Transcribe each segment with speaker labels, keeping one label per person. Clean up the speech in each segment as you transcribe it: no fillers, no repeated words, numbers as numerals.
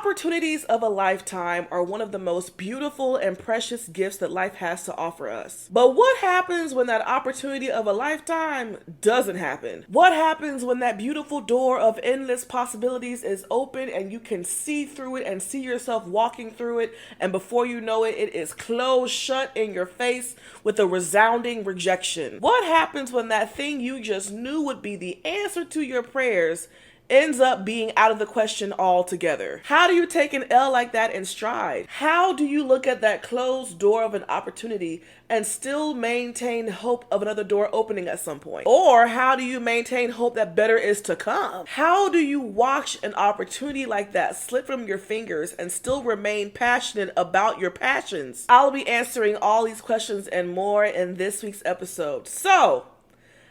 Speaker 1: Opportunities of a lifetime are one of the most beautiful and precious gifts that life has to offer us. But what happens when that opportunity of a lifetime doesn't happen? What happens when that beautiful door of endless possibilities is open and you can see through it and see yourself walking through it, and before you know it, it is closed shut in your face with a resounding rejection? What happens when that thing you just knew would be the answer to your prayers ends up being out of the question altogether? How do you take an L like that in stride? How do you look at that closed door of an opportunity and still maintain hope of another door opening at some point? Or how do you maintain hope that better is to come? How do you watch an opportunity like that slip from your fingers and still remain passionate about your passions? I'll be answering all these questions and more in this week's episode. So,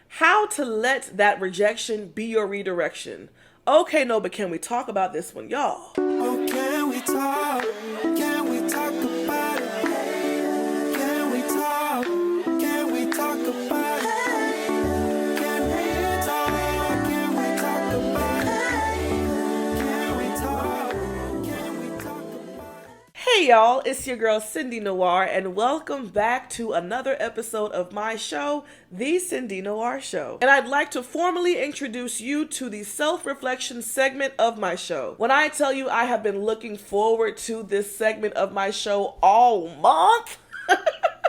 Speaker 1: how to let that rejection be your redirection. Okay, no, but can we talk about this one, y'all?
Speaker 2: Oh, can we talk? Can we talk about it? Can we talk? Can we talk about it? Can we talk? Can we talk about it? Can we talk? Can we talk about it?
Speaker 1: Hey y'all, it's your girl Cindy Noir, and welcome back to another episode of my show, The Cindy Noir Show. And I'd like to formally introduce you to the self-reflection segment of my show. When I tell you I have been looking forward to this segment of my show all month,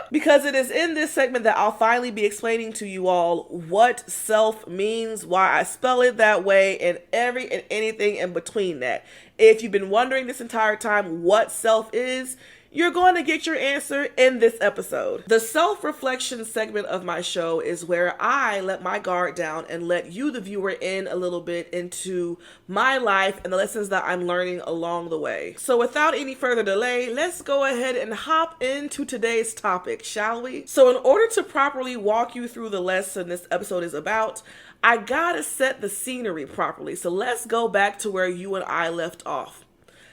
Speaker 1: because it is in this segment that I'll finally be explaining to you all what self means, why I spell it that way, and every and anything in between that. If you've been wondering this entire time what self is, you're going to get your answer in this episode. The self-reflection segment of my show is where I let my guard down and let you, the viewer, in a little bit into my life and the lessons that I'm learning along the way. So without any further delay, let's go ahead and hop into today's topic, shall we? So in order to properly walk you through the lesson this episode is about, I gotta set the scenery properly. So let's go back to where you and I left off.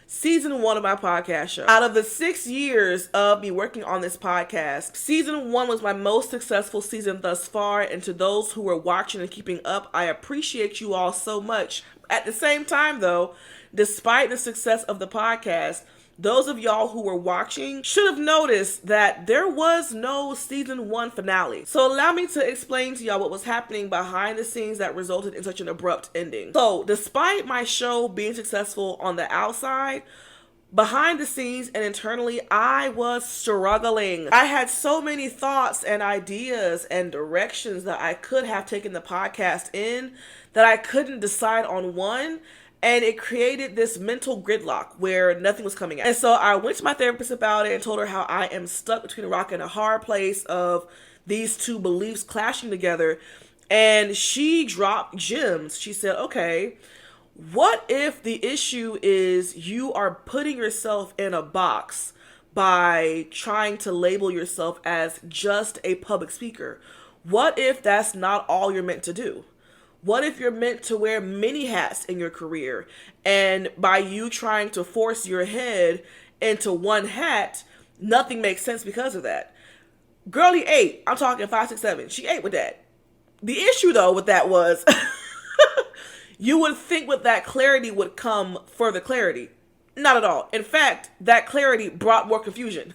Speaker 1: Season 1 of my podcast show. Out of the 6 years of me working on this podcast, season 1 was my most successful season thus far. And to those who were watching and keeping up, I appreciate you all so much. At the same time though, despite the success of the podcast, those of y'all who were watching should have noticed that there was no season 1 finale. So allow me to explain to y'all what was happening behind the scenes that resulted in such an abrupt ending. So despite my show being successful on the outside, behind the scenes and internally, I was struggling. I had so many thoughts and ideas and directions that I could have taken the podcast in that I couldn't decide on one. And it created this mental gridlock where nothing was coming out. And so I went to my therapist about it and told her how I am stuck between a rock and a hard place of these two beliefs clashing together. And she dropped gems. She said, okay, what if the issue is you are putting yourself in a box by trying to label yourself as just a public speaker? What if that's not all you're meant to do? What if you're meant to wear many hats in your career, and by you trying to force your head into one hat, nothing makes sense because of that? Girlie ate. I'm talking 5, 6, 7. She ate with that. The issue though with that was you would think with that clarity would come further clarity. Not at all. In fact, that clarity brought more confusion.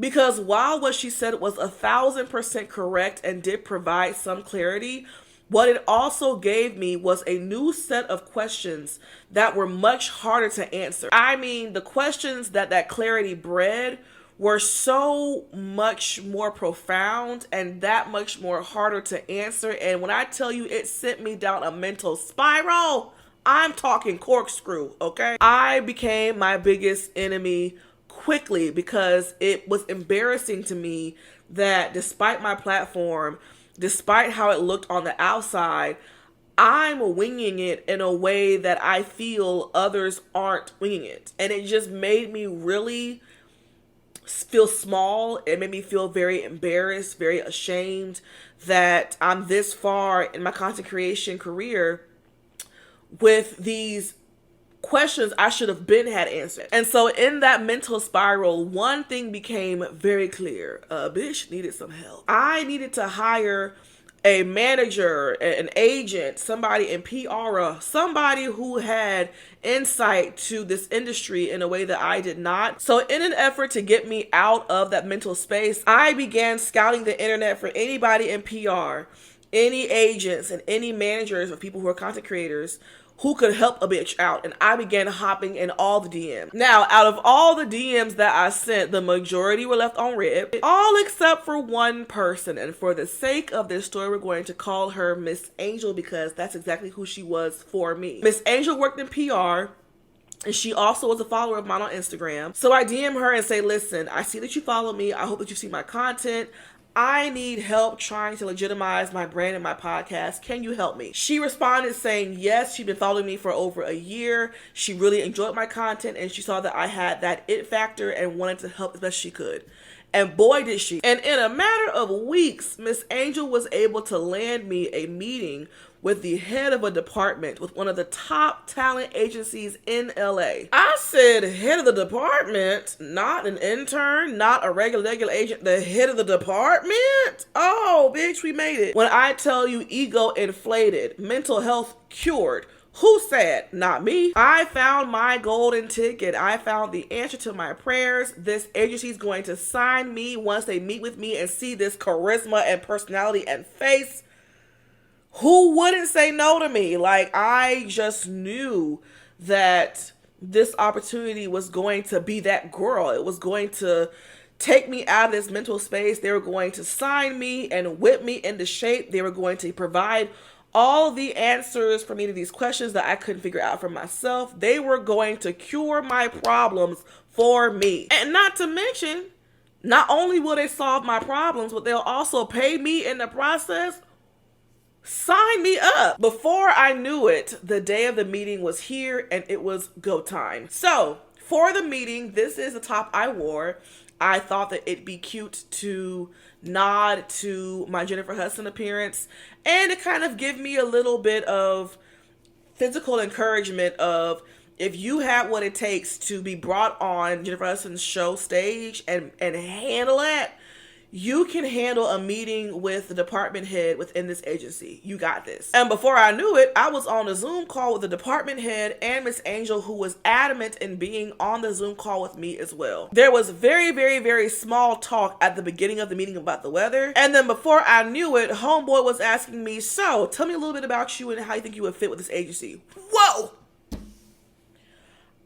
Speaker 1: Because while what she said was 1,000% correct and did provide some clarity, what it also gave me was a new set of questions that were much harder to answer. I mean, the questions that clarity bred were so much more profound and that much more harder to answer. And when I tell you it sent me down a mental spiral, I'm talking corkscrew, okay? I became my biggest enemy quickly because it was embarrassing to me that despite my platform, despite how it looked on the outside, I'm winging it in a way that I feel others aren't winging it. And it just made me really feel small. It made me feel very embarrassed, very ashamed that I'm this far in my content creation career with these questions I should have been had answered. And so in that mental spiral, one thing became very clear. Bitch needed some help. I needed to hire a manager, an agent, somebody in PR, somebody who had insight to this industry in a way that I did not. So in an effort to get me out of that mental space, I began scouting the internet for anybody in PR, any agents and any managers of people who are content creators who could help a bitch out. And I began hopping in all the DMs. Now, out of all the DMs that I sent, the majority were left on red, all except for one person. And for the sake of this story, we're going to call her Miss Angel, because that's exactly who she was for me. Miss Angel worked in PR, and she also was a follower of mine on Instagram. So I DM her and say, listen, I see that you follow me. I hope that you see my content. I need help trying to legitimize my brand and my podcast. Can you help me? She responded saying, yes, she'd been following me for over a year. She really enjoyed my content, and she saw that I had that it factor and wanted to help as best she could. And boy, did she. And in a matter of weeks, Miss Angel was able to land me a meeting with the head of a department with one of the top talent agencies in LA. I said, head of the department? Not an intern, not a regular agent, the head of the department? Oh, bitch, we made it. When I tell you ego inflated, mental health cured, who said? Not me. I found my golden ticket. I found the answer to my prayers. This agency is going to sign me once they meet with me and see this charisma and personality and face. Who wouldn't say no to me? Like, I just knew that this opportunity was going to be that girl. It was going to take me out of this mental space. They were going to sign me and whip me into shape. They were going to provide all the answers for me to these questions that I couldn't figure out for myself. They were going to cure my problems for me. And not to mention, not only will they solve my problems, but they'll also pay me in the process. Sign me up. Before I knew it, the day of the meeting was here and it was go time. So for the meeting, this is the top I wore. I thought that it'd be cute to nod to my Jennifer Hudson appearance and to kind of give me a little bit of physical encouragement of, if you had what it takes to be brought on Jennifer Hudson's show stage and handle it, you can handle a meeting with the department head within this agency. You got this. And before I knew it, I was on a Zoom call with the department head and Miss Angel, who was adamant in being on the Zoom call with me as well. There was very, very, very small talk at the beginning of the meeting about the weather. And then before I knew it, homeboy was asking me, so tell me a little bit about you and how you think you would fit with this agency. Whoa!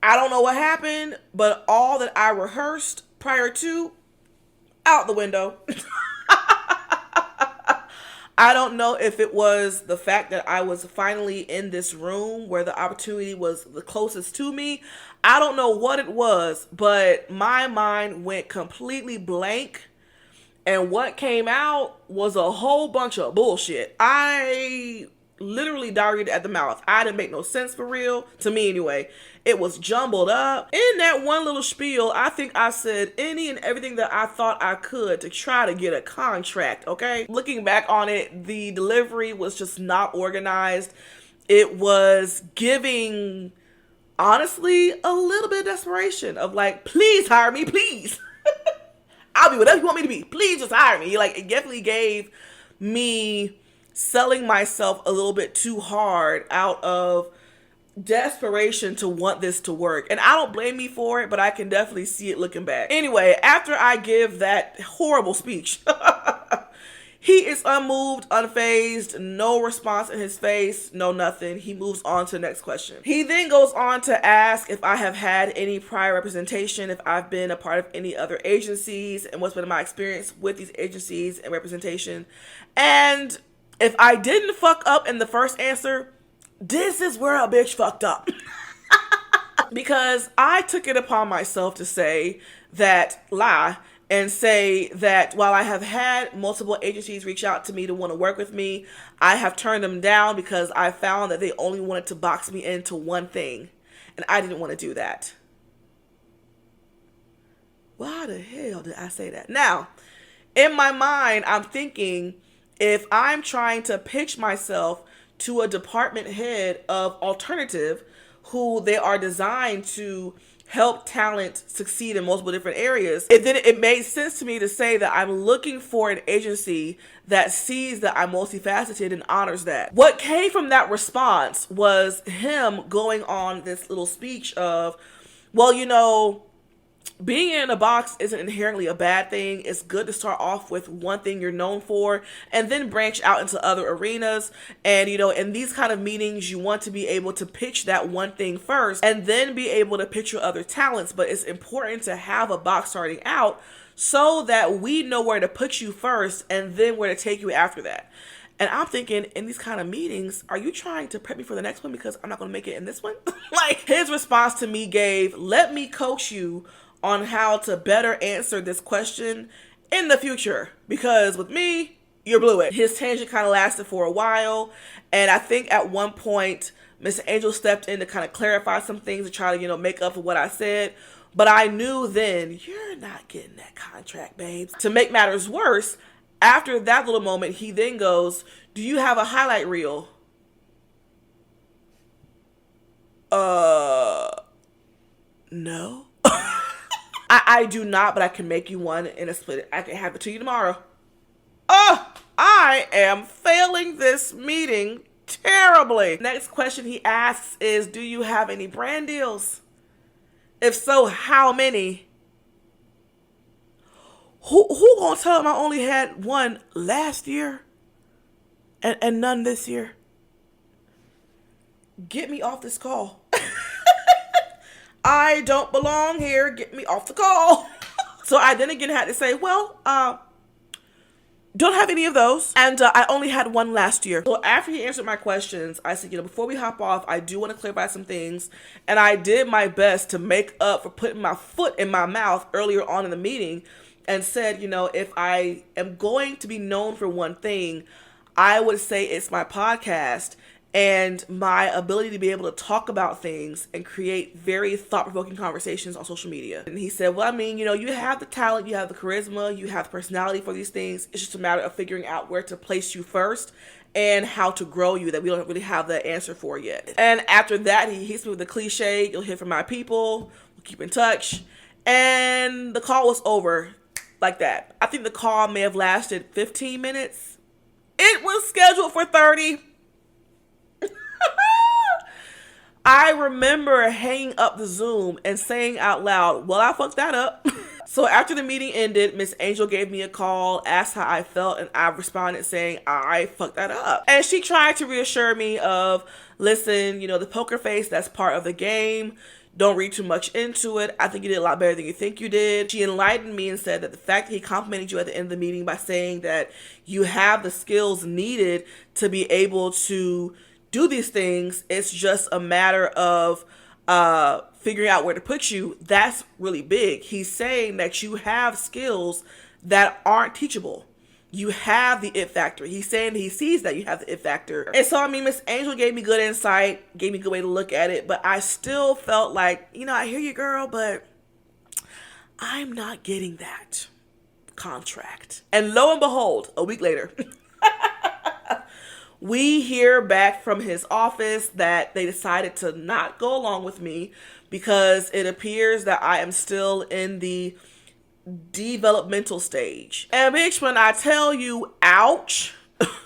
Speaker 1: I don't know what happened, but all that I rehearsed prior to, out the window. I don't know if it was the fact that I was finally in this room where the opportunity was the closest to me. I don't know what it was, but my mind went completely blank. And what came out was a whole bunch of bullshit. I literally diarrhea at the mouth. I didn't make no sense for real, to me anyway. It was jumbled up. In that one little spiel, I think I said any and everything that I thought I could to try to get a contract, okay? Looking back on it, the delivery was just not organized. It was giving, honestly, a little bit of desperation of like, please hire me, please. I'll be whatever you want me to be. Please just hire me. Like, it definitely gave me selling myself a little bit too hard out of desperation to want this to work. And I don't blame me for it, but I can definitely see it looking back. Anyway, after I give that horrible speech, he is unmoved, unfazed, no response in his face, no nothing. He moves on to the next question. He then goes on to ask if I have had any prior representation, if I've been a part of any other agencies, and what's been my experience with these agencies and representation. And if I didn't fuck up in the first answer, this is where a bitch fucked up. Because I took it upon myself to say that, lie, and say that while I have had multiple agencies reach out to me to want to work with me, I have turned them down because I found that they only wanted to box me into one thing. And I didn't want to do that. Why the hell did I say that? Now, in my mind, I'm thinking, if I'm trying to pitch myself to a department head of alternative, who they are designed to help talent succeed in multiple different areas. It made sense to me to say that I'm looking for an agency that sees that I'm multifaceted and honors that. What came from that response was him going on this little speech of, well, being in a box isn't inherently a bad thing. It's good to start off with one thing you're known for and then branch out into other arenas. And, in these kind of meetings, you want to be able to pitch that one thing first and then be able to pitch your other talents. But it's important to have a box starting out so that we know where to put you first and then where to take you after that. And I'm thinking, in these kind of meetings, are you trying to prep me for the next one because I'm not going to make it in this one? Like, his response to me gave, let me coach you on how to better answer this question in the future, because with me, you blew it. His tangent kind of lasted for a while, and I think at one point, Miss Angel stepped in to kind of clarify some things to try to, make up for what I said, but I knew then, you're not getting that contract, babes. To make matters worse, after that little moment, he then goes, do you have a highlight reel? No. I do not, but I can make you one in a split. I can have it to you tomorrow. Oh, I am failing this meeting terribly. Next question he asks is, do you have any brand deals? If so, how many? Who gonna tell him I only had one last year and none this year? Get me off this call. I don't belong here. Get me off the call. So I then again had to say, well, don't have any of those. And I only had one last year. So after he answered my questions, I said, before we hop off, I do want to clarify some things. And I did my best to make up for putting my foot in my mouth earlier on in the meeting and said, if I am going to be known for one thing, I would say it's my podcast and my ability to be able to talk about things and create very thought-provoking conversations on social media. And he said, well, you have the talent, you have the charisma, you have the personality for these things. It's just a matter of figuring out where to place you first and how to grow you that we don't really have the answer for yet. And after that, he hits me with the cliche, you'll hear from my people, we'll keep in touch. And the call was over like that. I think the call may have lasted 15 minutes. It was scheduled for 30. I remember hanging up the Zoom and saying out loud, well, I fucked that up. So after the meeting ended, Miss Angel gave me a call, asked how I felt, and I responded saying, I fucked that up. And she tried to reassure me of, listen, the poker face, that's part of the game. Don't read too much into it. I think you did a lot better than you think you did. She enlightened me and said that the fact that he complimented you at the end of the meeting by saying that you have the skills needed to be able to do these things, it's just a matter of figuring out where to put you. That's really big. He's saying that you have skills that aren't teachable. You have the it factor. He's saying he sees that you have the it factor. And so, Miss Angel gave me good insight, gave me a good way to look at it, but I still felt like, I hear you, girl, but I'm not getting that contract. And lo and behold, a week later, we hear back from his office that they decided to not go along with me because it appears that I am still in the developmental stage. And bitch, when I tell you, ouch,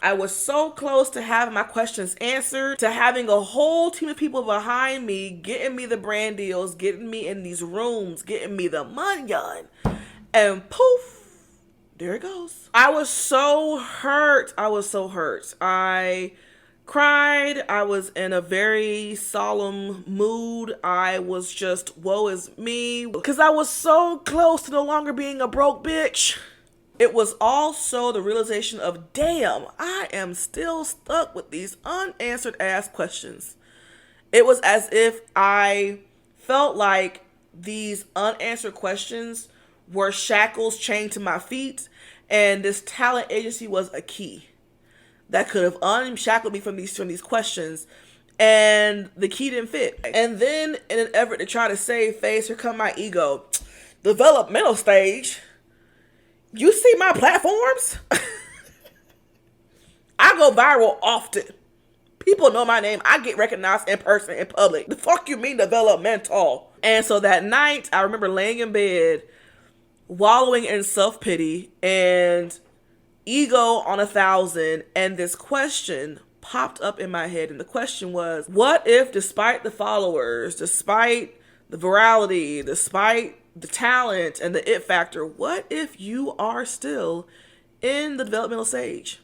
Speaker 1: I was so close to having my questions answered, to having a whole team of people behind me, getting me the brand deals, getting me in these rooms, getting me the money on, and poof, there it goes. I was so hurt. I cried. I was in a very solemn mood. I was just, woe is me, because I was so close to no longer being a broke bitch. It was also the realization of, damn, I am still stuck with these unanswered ass questions. It was as if I felt like these unanswered questions were shackles chained to my feet, and this talent agency was a key that could have unshackled me from these questions, and the key didn't fit. And then, in an effort to try to save face, here come my ego. Developmental stage? You see my platforms? I go viral often. People know my name. I get recognized in person, in public. The fuck you mean developmental? And so that night, I remember laying in bed, wallowing in self-pity and ego on 1,000. And this question popped up in my head. And the question was, what if despite the followers, despite the virality, despite the talent and the it factor, what if you are still in the developmental stage?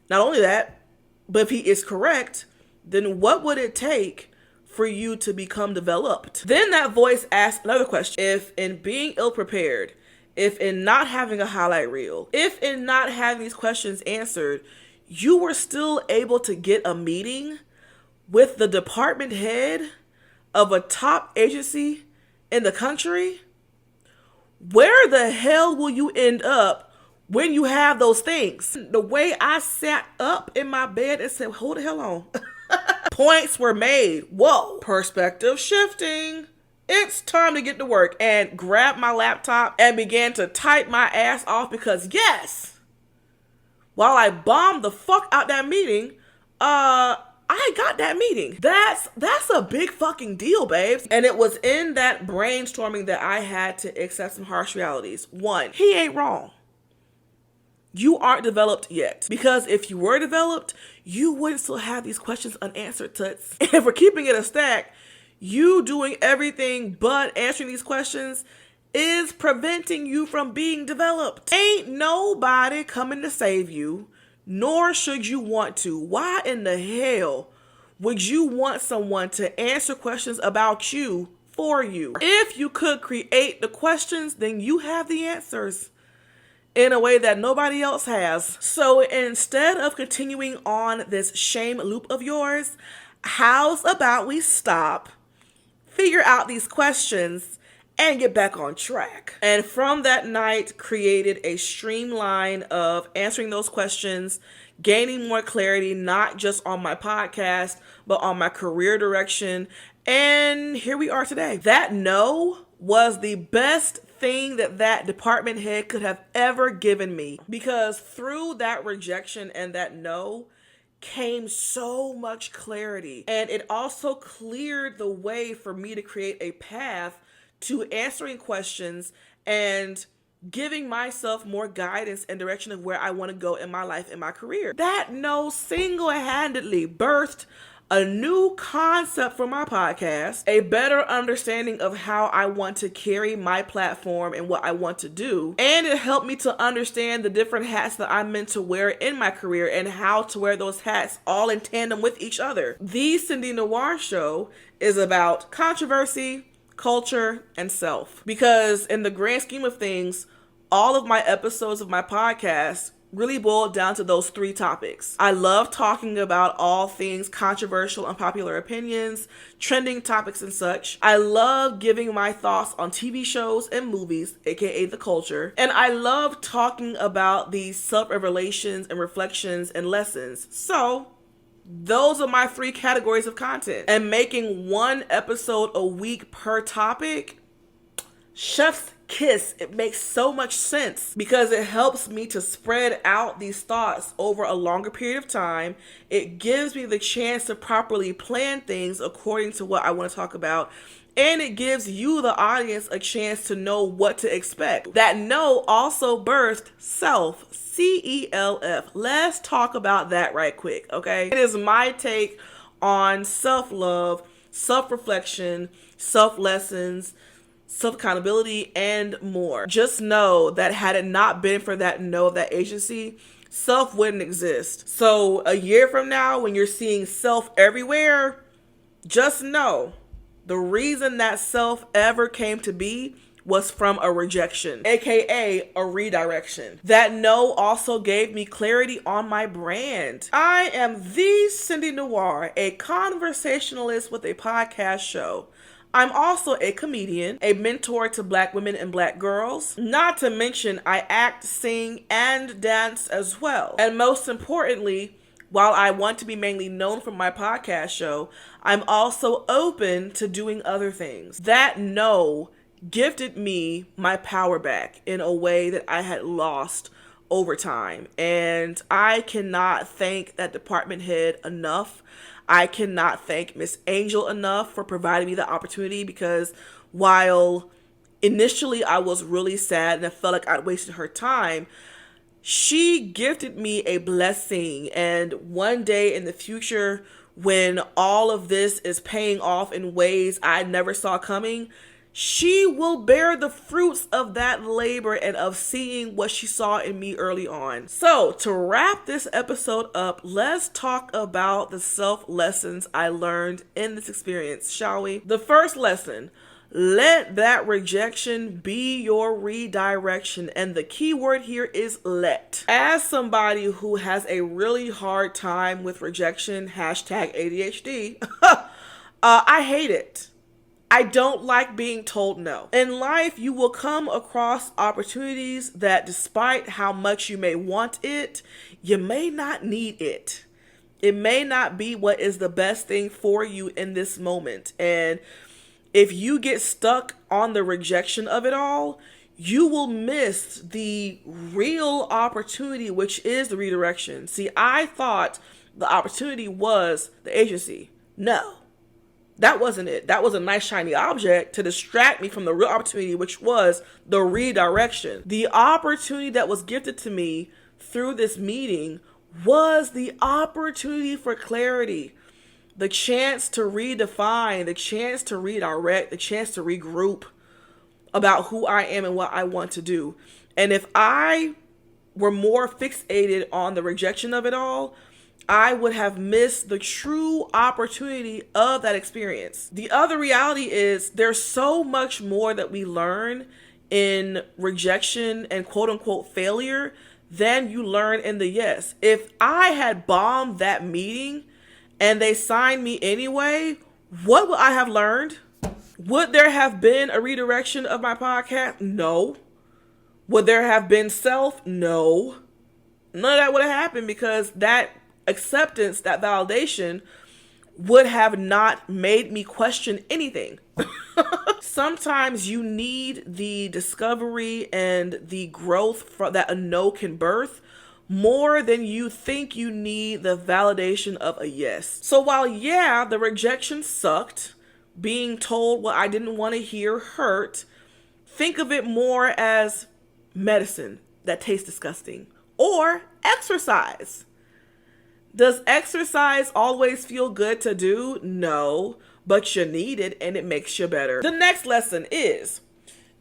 Speaker 1: Not only that, but if he is correct, then what would it take for you to become developed? Then that voice asked another question. If in being ill-prepared, if in not having a highlight reel, if in not having these questions answered, you were still able to get a meeting with the department head of a top agency in the country, where the hell will you end up when you have those things? The way I sat up in my bed and said, hold the hell on. Points were made. Whoa. Perspective shifting. It's time to get to work, and grabbed my laptop and began to type my ass off because yes, while I bombed the fuck out that meeting, I got that meeting. That's a big fucking deal, babes. And it was in that brainstorming that I had to accept some harsh realities. One, he ain't wrong. You aren't developed yet. Because if you were developed, you wouldn't still have these questions unanswered, toots. And for keeping it a stack, you doing everything but answering these questions is preventing you from being developed. Ain't nobody coming to save you, nor should you want to. Why in the hell would you want someone to answer questions about you for you? If you could create the questions, then you have the answers in a way that nobody else has. So instead of continuing on this shame loop of yours, how's about we stop, figure out these questions, and get back on track? And from that night, created a streamline of answering those questions, gaining more clarity, not just on my podcast, but on my career direction. And here we are today. That no was the best thing that department head could have ever given me, because through that rejection and that no came so much clarity. And it also cleared the way for me to create a path to answering questions and giving myself more guidance and direction of where I want to go in my life and my career. That no single-handedly birthed a new concept for my podcast, a better understanding of how I want to carry my platform and what I want to do. And it helped me to understand the different hats that I'm meant to wear in my career and how to wear those hats all in tandem with each other. The Cindy Noir Show is about controversy, culture, and self. Because in the grand scheme of things, all of my episodes of my podcast really boiled down to those three topics. I love talking about all things controversial, unpopular opinions, trending topics, and such. I love giving my thoughts on TV shows and movies, aka the culture. And I love talking about these self-revelations and reflections and lessons. So those are my three categories of content. And making one episode a week per topic, chef's kiss. It makes so much sense because it helps me to spread out these thoughts over a longer period of time. It gives me the chance to properly plan things according to what I want to talk about. And it gives you, the audience, a chance to know what to expect. That no also birthed Celf, CELF. Let's talk about that right quick, okay? It is my take on self-love, self-reflection, self-lessons, self-accountability, and more. Just know that had it not been for that no of that agency, Celf wouldn't exist. So a year from now, when you're seeing Celf everywhere, just know the reason that Celf ever came to be was from a rejection, aka a redirection. That no also gave me clarity on my brand. I am the Cindy Noir, a conversationalist with a podcast show. I'm also a comedian, a mentor to Black women and Black girls. Not to mention, I act, sing, and dance as well. And most importantly, while I want to be mainly known for my podcast show, I'm also open to doing other things. That no gifted me my power back in a way that I had lost over time. And I cannot thank that department head enough. I cannot thank Miss Angel enough for providing me the opportunity, because while initially I was really sad and I felt like I'd wasted her time, she gifted me a blessing. And one day in the future, when all of this is paying off in ways I never saw coming, she will bear the fruits of that labor and of seeing what she saw in me early on. So to wrap this episode up, let's talk about the self lessons I learned in this experience, shall we? The first lesson: let that rejection be your redirection. And the key word here is let. As somebody who has a really hard time with rejection, hashtag ADHD, I hate it. I don't like being told no. In life, you will come across opportunities that, despite how much you may want it, you may not need it. It may not be what is the best thing for you in this moment. And if you get stuck on the rejection of it all, you will miss the real opportunity, which is the redirection. See, I thought the opportunity was the agency. No, that wasn't it. That was a nice shiny object to distract me from the real opportunity, which was the redirection. The opportunity that was gifted to me through this meeting was the opportunity for clarity. The chance to redefine, the chance to redirect, the chance to regroup about who I am and what I want to do. And if I were more fixated on the rejection of it all, I would have missed the true opportunity of that experience. The other reality is there's so much more that we learn in rejection and quote unquote failure than you learn in the yes. If I had bombed that meeting and they signed me anyway, what would I have learned? Would there have been a redirection of my podcast? No. Would there have been Celf? No. None of that would have happened, because that acceptance, that validation would have not made me question anything. Sometimes you need the discovery and the growth that a no can birth more than you think you need the validation of a yes. So while, yeah, the rejection sucked, being told what I didn't want to hear hurt, think of it more as medicine that tastes disgusting, or exercise. Does exercise always feel good to do? No, but you need it and it makes you better. The next lesson is,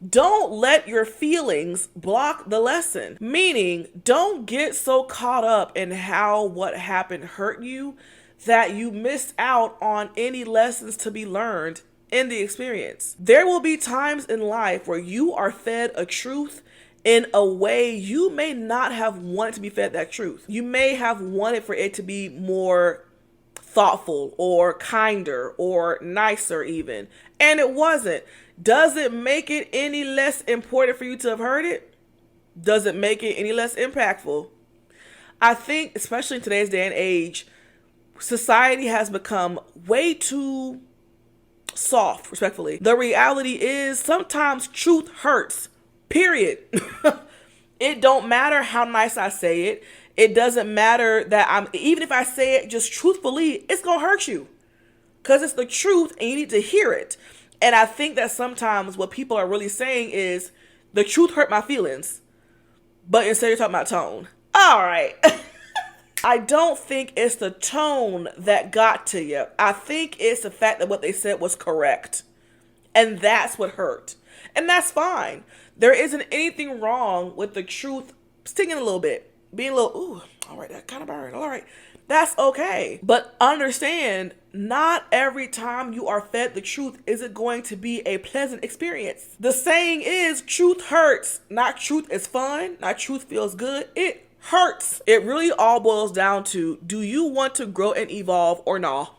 Speaker 1: don't let your feelings block the lesson. Meaning, don't get so caught up in how what happened hurt you that you missed out on any lessons to be learned in the experience. There will be times in life where you are fed a truth in a way you may not have wanted to be fed that truth. You may have wanted for it to be more thoughtful or kinder or nicer even, and it wasn't. Does it make it any less important for you to have heard it? Does it make it any less impactful? I think, especially in today's day and age, society has become way too soft, respectfully. The reality is sometimes truth hurts, period. It don't matter how nice I say it. It doesn't matter that even if I say it just truthfully, it's going to hurt you, because it's the truth and you need to hear it. And I think that sometimes what people are really saying is, the truth hurt my feelings, but instead you're talking about tone. All right. I don't think it's the tone that got to you. I think it's the fact that what they said was correct. And that's what hurt. And that's fine. There isn't anything wrong with the truth stinging a little bit. Being a little, ooh, all right, that kind of burned. All right. That's okay. But understand, not every time you are fed the truth is it going to be a pleasant experience. The saying is, truth hurts. Not truth is fun. Not truth feels good. It hurts. It really all boils down to, do you want to grow and evolve or not?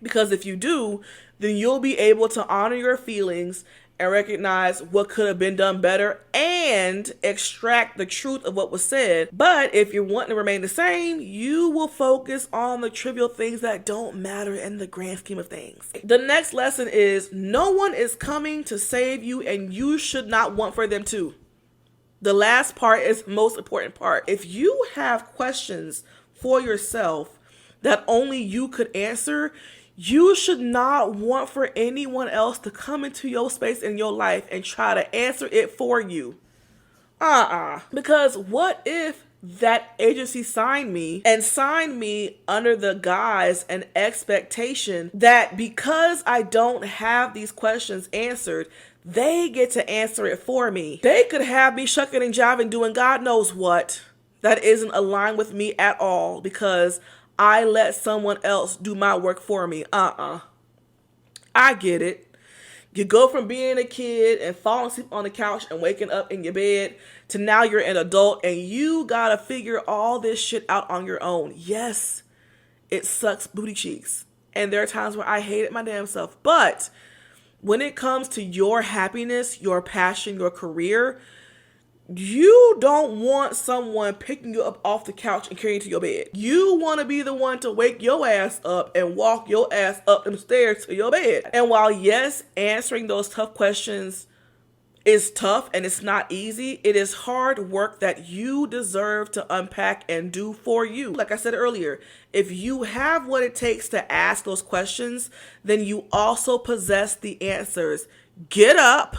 Speaker 1: Because if you do, then you'll be able to honor your feelings and recognize what could have been done better and extract the truth of what was said. But if you're wanting to remain the same, you will focus on the trivial things that don't matter in the grand scheme of things. The next lesson is, no one is coming to save you and you should not want for them to. The last part is the most important part. If you have questions for yourself that only you could answer, you should not want for anyone else to come into your space in your life and try to answer it for you. Because what if that agency signed me under the guise and expectation that because I don't have these questions answered, they get to answer it for me. They could have me shucking and jiving doing God knows what that isn't aligned with me at all because I let someone else do my work for me. I get it. You go from being a kid and falling asleep on the couch and waking up in your bed to now you're an adult and you gotta figure all this shit out on your own. Yes, it sucks booty cheeks. And there are times where I hated my damn self. But when it comes to your happiness, your passion, your career, you don't want someone picking you up off the couch and carrying you to your bed. You want to be the one to wake your ass up and walk your ass up them stairs to your bed. And while yes, answering those tough questions is tough and it's not easy, it is hard work that you deserve to unpack and do for you. Like I said earlier, if you have what it takes to ask those questions, then you also possess the answers. Get up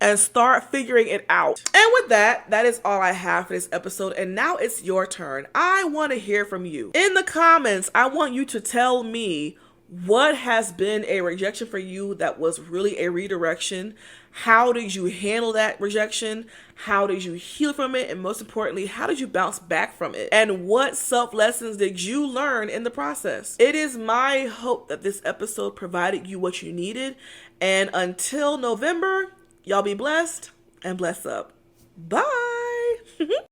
Speaker 1: and start figuring it out. And with that, that is all I have for this episode. And now it's your turn. I want to hear from you. In the comments, I want you to tell me what has been a rejection for you that was really a redirection. How did you handle that rejection? How did you heal from it? And most importantly, how did you bounce back from it? And what self lessons did you learn in the process? It is my hope that this episode provided you what you needed. And until November, y'all be blessed and bless up. Bye.